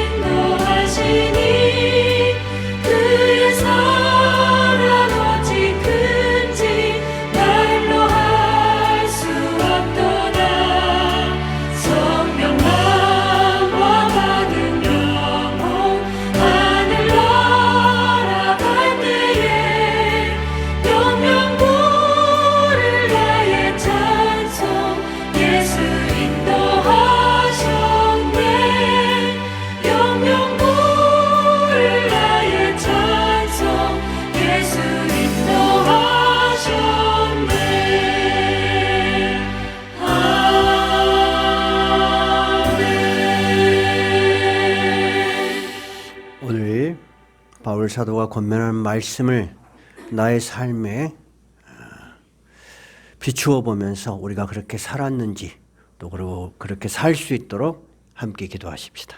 [SPEAKER 3] 인도하시니 그의 사랑 어찌 큰지 말로 할 수 없도다 성령함과 받은 영혼 하늘 날아갈 때에 영명부를 다해 찬송 예수 인도하셨네 영명부를 다해 찬송 예수 인도하셨네 아멘.
[SPEAKER 1] 오늘 바울 사도가 권면하는 말씀을 나의 삶에 비추어 보면서 우리가 그렇게 살았는지 또 그리고 그렇게 살 수 있도록 함께 기도하십시다.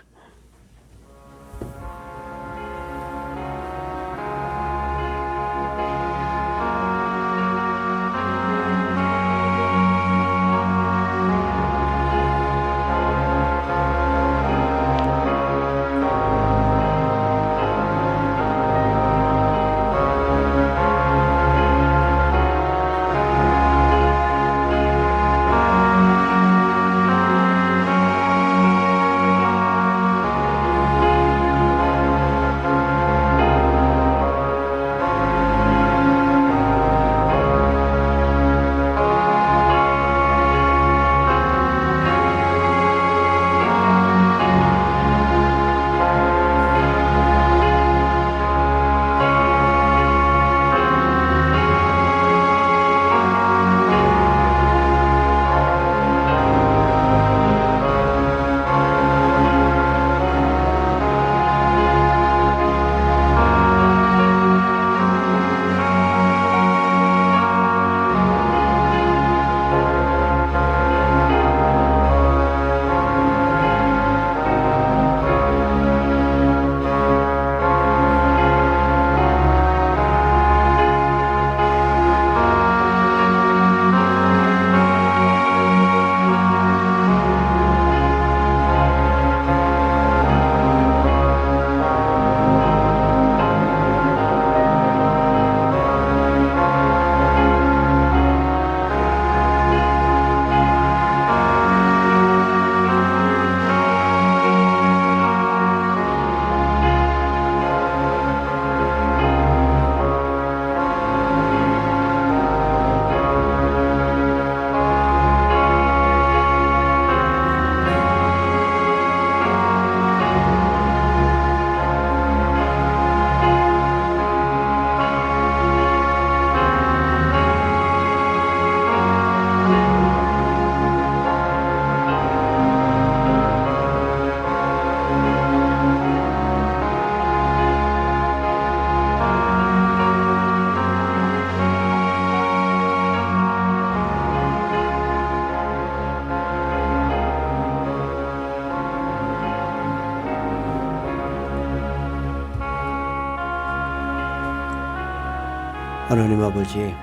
[SPEAKER 1] 하나님 아버지,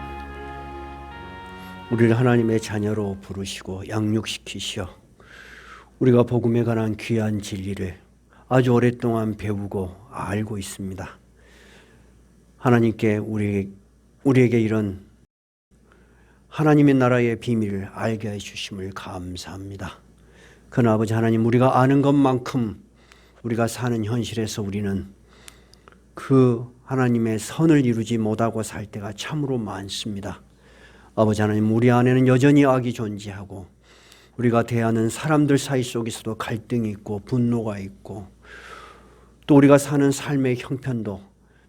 [SPEAKER 1] 우리를 하나님의 자녀로 부르시고 양육시키시어 우리가 복음에 관한 귀한 진리를 아주 오랫동안 배우고 알고 있습니다. 하나님께 우리에게 이런 하나님의 나라의 비밀을 알게 해주심을 감사합니다. 그러나 아버지 하나님, 우리가 아는 것만큼 우리가 사는 현실에서 우리는 그 하나님의 선을 이루지 못하고 살 때가 참으로 많습니다. 아버지 하나님, 우리 안에는 여전히 악이 존재하고 우리가 대하는 사람들 사이 속에서도 갈등이 있고 분노가 있고 또 우리가 사는 삶의 형편도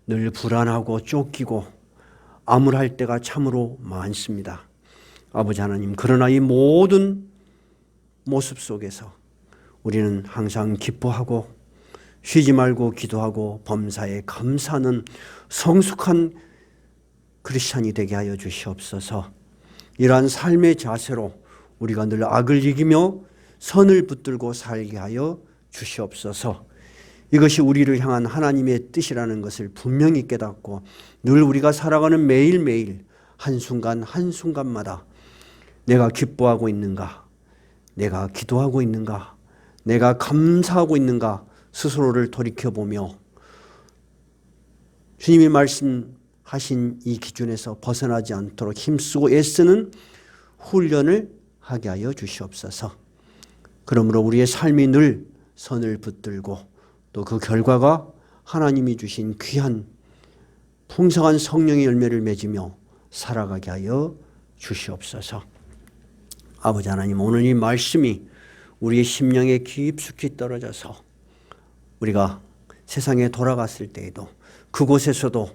[SPEAKER 1] 늘 불안하고 쫓기고 암울할 때가 참으로 많습니다. 아버지 하나님, 그러나 이 모든 모습 속에서 우리는 항상 기뻐하고 쉬지 말고 기도하고 범사에 감사하는 성숙한 크리스찬이 되게 하여 주시옵소서. 이러한 삶의 자세로 우리가 늘 악을 이기며 선을 붙들고 살게 하여 주시옵소서. 이것이 우리를 향한 하나님의 뜻이라는 것을 분명히 깨닫고 늘 우리가 살아가는 매일매일 한순간 한순간마다 내가 기뻐하고 있는가, 내가 기도하고 있는가, 내가 감사하고 있는가 스스로를 돌이켜보며 주님이 말씀하신 이 기준에서 벗어나지 않도록 힘쓰고 애쓰는 훈련을 하게 하여 주시옵소서. 그러므로 우리의 삶이 늘 선을 붙들고 또 그 결과가 하나님이 주신 귀한 풍성한 성령의 열매를 맺으며 살아가게 하여 주시옵소서. 아버지 하나님, 오늘 이 말씀이 우리의 심령에 깊숙이 떨어져서 우리가 세상에 돌아갔을 때에도 그곳에서도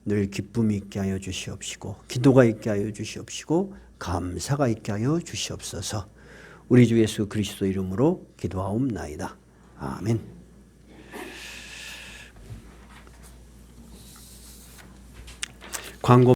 [SPEAKER 1] 늘 기쁨이 있게 하여 주시옵시고 기도가 있게 하여 주시옵시고 감사가 있게 하여 주시옵소서. 우리 주 예수 그리스도 이름으로 기도하옵나이다. 아멘. 광고